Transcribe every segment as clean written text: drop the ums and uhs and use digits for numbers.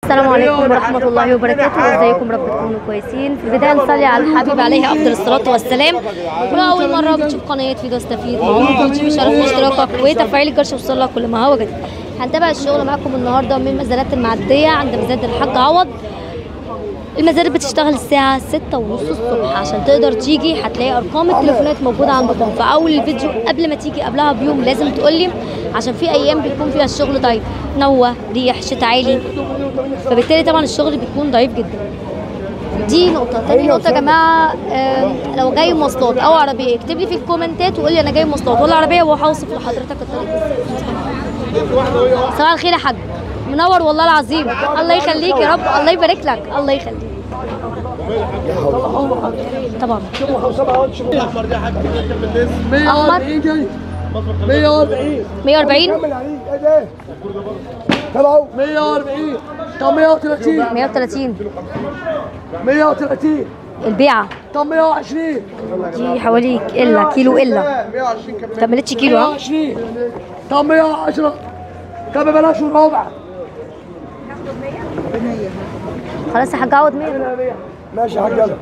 السلام عليكم ورحمة الله وبركاته، ازيكم؟ رب تكونوا كويسين. في البداية نصلي على الحبيب عليه أفضل الصلاة والسلام. ولو أول مرة بتشوف قناة فيديو استفيد تشوف شرف اشتراكك وتفعيل الجرس يوصلك كل ما هو جديد. هنتابع الشغل معاكم النهارده من المزادات المعدية عند مزاد الحاج عوض. المزادات بتشتغل الساعة 6:30 الصبح، عشان تقدر تيجي هتلاقي أرقام التليفونات موجودة عندكم في أول الفيديو. قبل ما تيجي قبلها بيوم لازم تقولي، عشان في أيام بيكون فيها الشغل ضعيف، نوة، ريح، شتا عالي، فبالتالي طبعا الشغل بيكون ضعيف جدا. دي نقطة. تاني نقطة يا جماعة، لو جاي مواصلات أو عربية اكتب لي في الكومنتات وقول لي أنا جاي مواصلات ولا عربية، وهوصف لحضرتك الطريق ازاي. صباح الخير يا حاج، منور والله العظيم. الله يخليك يا رب، الله يبارك لك، الله يخليك. طبعا احمر 140 طب 130 البيعة. طب 120 دي حوالي إلا كيلو، إلا كملتش كيلو. 120 طب 110 طب بلاش الربع. خلاص يا حاج عوض 100. ماشي يا حاج، يلا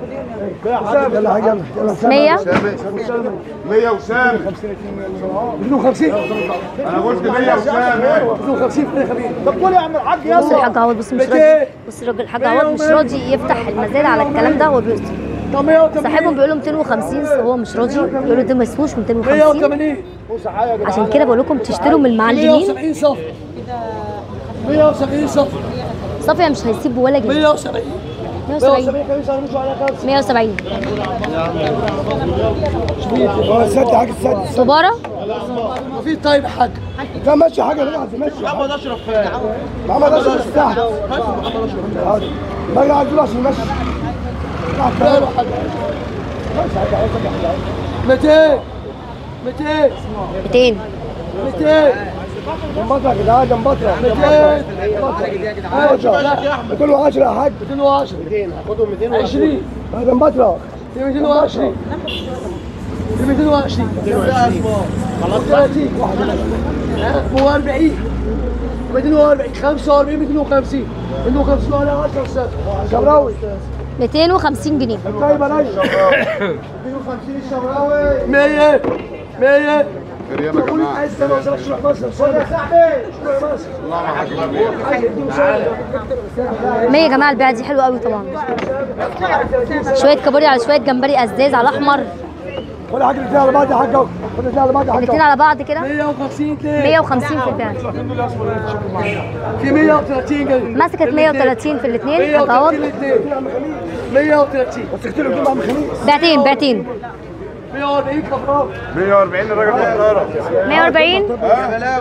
يلا يا حاج، يلا 100 100 وسام 52. انا قلت 100 وسام 52 يا حبيبي. طب قول يا عم الحاج بص يلا. الحاج عوض، بص مش راضي، بص الراجل الحاج عوض مش راضي يفتح المزاد على الكلام ده. هو بيقول طب 180 صاحبهم بيقول له 250، هو مش راضي، بيقول له ده ما يسووش 250. 180 عشان كده بقول لكم تشتروا من المعلمين. 170 صف 170 صف صافية مش هيسيب ولا جنيه. 170 170 حاجه صبارة. في طيب يا حاج، ده ماشي حاجه ماشي. محمد اشرف محمد اشرف تحت ما عايز عشان ماشي 200 جنبطرة يا جدعان، جنبطرة 210 يا حاج، 210 هاخدهم 220 جنبطرة 220 220 خلاص 30 240 45 250 على 10 سنة شبراوي 250 جنيه. طيب يا ريس 250 الشبراوي 100 كريم يا جماعه. عايز انا اوصلك شروح مصر يا صاحبي، شروح مصر. اللهم حاج 100 يا جماعه. البيعه دي حلوه قوي طبعا. شويه كابوريا على شويه جمبري ازاز على احمر. خد حاجه الاثنين على بعض يا حاج اهو، خد الاثنين على بعض يا حاج. الاثنين على بعض كده 150 150 في البيعه. في 130 جنيه. مسكت 130 في الاثنين. هتعوض 130 بس اختار الجمعه عم خميس. بيعتين 140 كفرات 140 الراجل ده القاهره 140 يا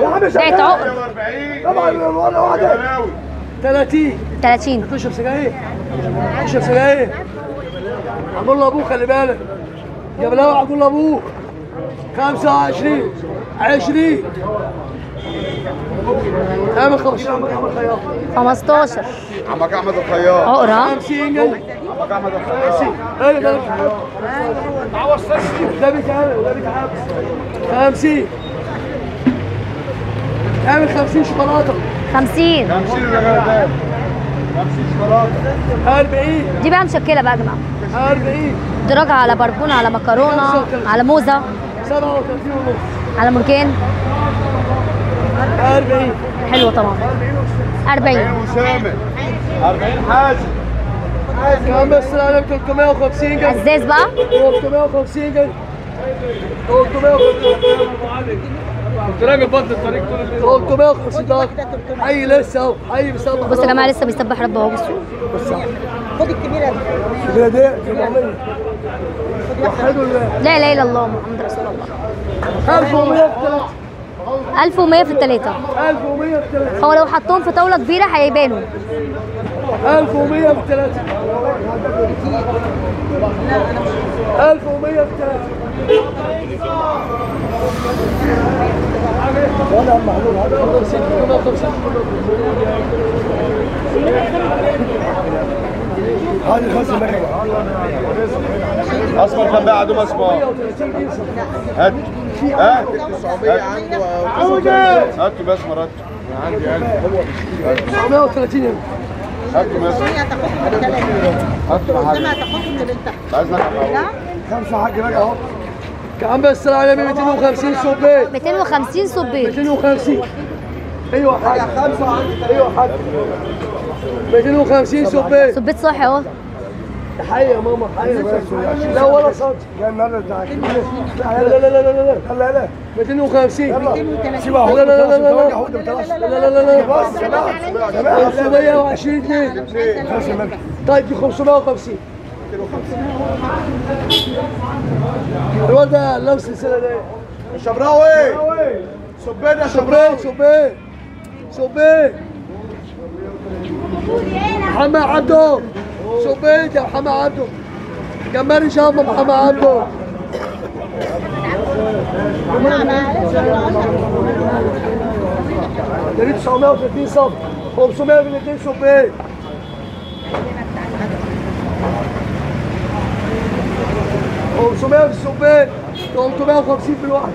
عم بقت عقد 140 طبعا ولا واحده 30 30. تشرب سجاير عمول لابوك، خلي بالك يا بلاوي، عمول لابوك 25 20 اعمل 15 عمك احمد الخياط عقرة 50 جنيه. عمك احمد الخياط ايه ده ده بيتعمل 50 اعمل 50 شوكولاته 50 50 الراجل ده 50 شوكولاته 40 دي بقى مشكله بقى يا جماعه. 40 دراجة على بربونة على مكرونة على موزة 37 ونص على مرجان 40 حلوة طبعا. 40 وسامر 40 حازم كام بس عليك 350 جنيه. ازاز بقى 350 جنيه 350 كنت راجل بطل الطريق طول الليل 350 ده حي لسه اهو، حي بيسبح. بصوا يا جماعة لسه بيسبح رب اهو. بصوا خد الكبيرة دي 400 وحدوا الله. لا اله الا الله محمد رسول الله. 1100 في 3 1100 في الثلاثة. 1100 في 3 هو لو حطهم في طاولة كبيرة هيبانوا. 1100 في 3 1100 في 3 وانا معلوم هذا 50 هذه 5 مكان اصفر كان بقى عدو مسمار. هات ها 900 عنده هاتوا بس مرات عندي 1000 930 هاتوا مثلا هتاخدهم بالثلاثة. هاتوا قدام حاجه هتاخدهم بالتحت. عايز لا خمسة حاج بقى اهو. عم السلام عليكم 250 صبيت. 250 صبيت. 250. ايوه حاج. خمسة عندي. ايوه حاج. 250 صبيت. صبيت صاحي اهو. حي يا ماما حي. لا ولا صوت. جاي النهارده بتاعك. لا لا لا لا لا لا لا 250. سيبها لا لا لا لا لا لا لا لا بس 520 جنيه. طيب دي 550. الواد ده لابس السلسله دي. الشبراوي صبيت يا شبراوي. صبيت محمد عبده. صبيت يا محمد عبده. جمبري شامه محمد عبده. ده 930 صف. 500 من 2 صبيت. 500 في الصبيت. 350 في الواحد.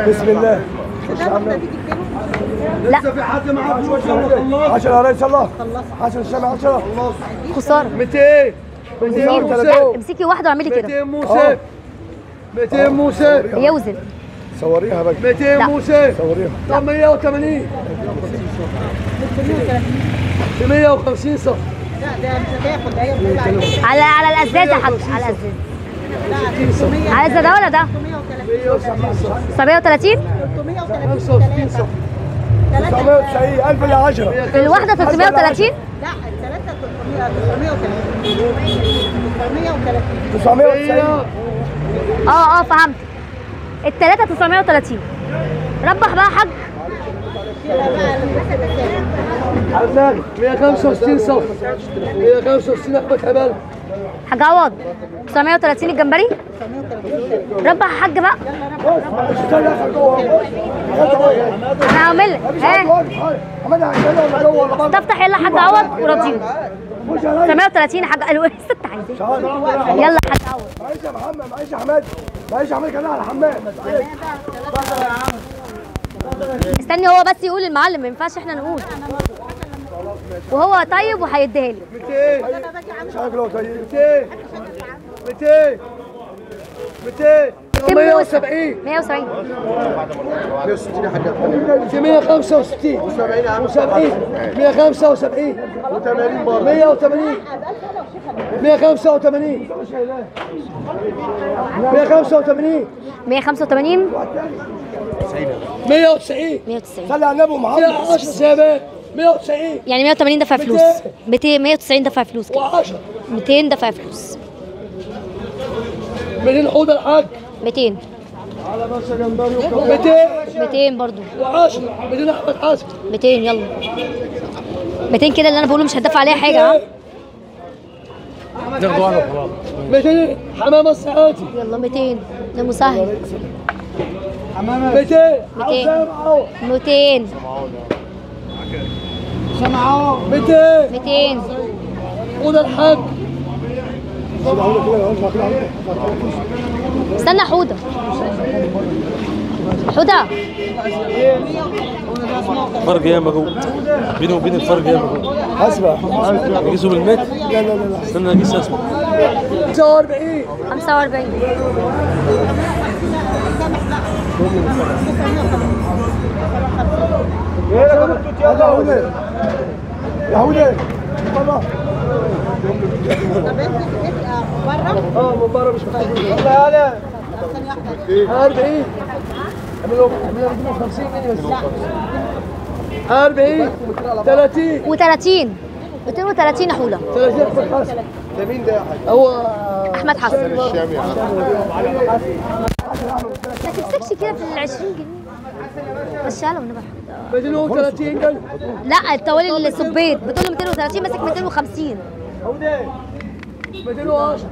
بسم الله. لسه في حد معاه شويه خلص 10 يا ريس الله. 10 الشمع 10 خساره. 200 موسى. امسكي واحده واعملي كده. 200 موسى. 200 موسى. بيوزن. صوريها بقى. 200 موسى. صوريها. طب 180. 150 صف. لا ده مش هتاخد ده هي على الازاز يا حاج، على الازاز. على الازاز ده ولا ده؟ 730. 65 صف. 990 1000 ل 10. الواحده 330. لا الثلاثة 930. 990 اه فهمت. الثلاثه 930. ربح بقى يا حاج. عندك 165 صف. 165 احمد حبال. حاج عوض 930 الجمبري. ربح يا حاج بقى. انا هعمل لك تفتح يلا حاج عوض ورضيني. 930 حاج الست عايزاه. يلا حاج عوض. معلش يا محمد، معلش يا حماد، معلش يا حماد كده على حماد. استني هو بس يقول المعلم، ما ينفعش احنا نقول. وهو طيب وهيديها لي. 200 شكله طيب. 200 200 200 170 170 160 حاجات 165 و70 175 و80 برضه 180 185 185 185 190 190 صلي على النبي محمد. 10 سبع 190 يعني 180 دفع فلوس. 190 دفع فلوس كده. و10 200 دفع فلوس. 200 حوض الحاج 200 200 200 برضو. و10 200 احمد حسن 200 يلا. 200 كده اللي انا بقوله مش هتدفع عليها حاجه. ها 200 حمامه السعادي يلا 200 ده مسهل. 200 200 200 200 200 حوض الحاج استنى حوده حوده. فرق ياما جوه بيني وبين الفرق ياما جوه. اسمع يقيسوا بالمتر. لا لا لا استنى اقيس اسمع. 45 45 يا هودي يا هودي والله. طب انت بتبقى بره؟ اه من بره مش محتاج والله انا 40 اعملوا 50 جنيه بس 40 30 و30 230 حوله. 30 احمد حسن ده مين ده يا حاج؟ هو احمد حسن. الشام يا عم. ما تمسكش كده في ال 20 جنيه. مشيها له ونبقى 230 قال لا التوالي السبيط بتقول له 230 ماسك 250. هودي 210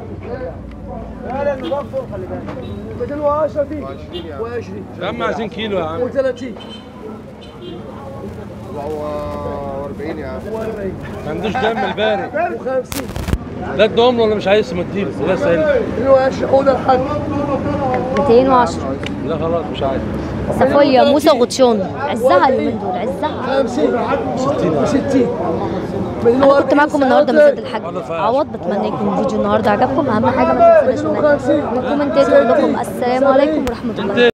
لا نغفر خلي بالك 210 دي و20 يا عم عايزين كيلو يا عم. و30 و40 يا عم. و40 ما عندوش دم البارد. و50 لا ادهم له ولا مش عايز مديله لا سهل. 22 خد الحاج. 210. لا خلاص مش عايز. صفية موسى غطشون عزها اليومين دول عزها. 50 60. انا كنت معاكم النهارده من زاد الحاج عوض، بتمنى يكون الفيديو النهارده عجبكم. اهم حاجه ما تنسوناش ان كومنتات. اقول لكم السلام عليكم ورحمه الله.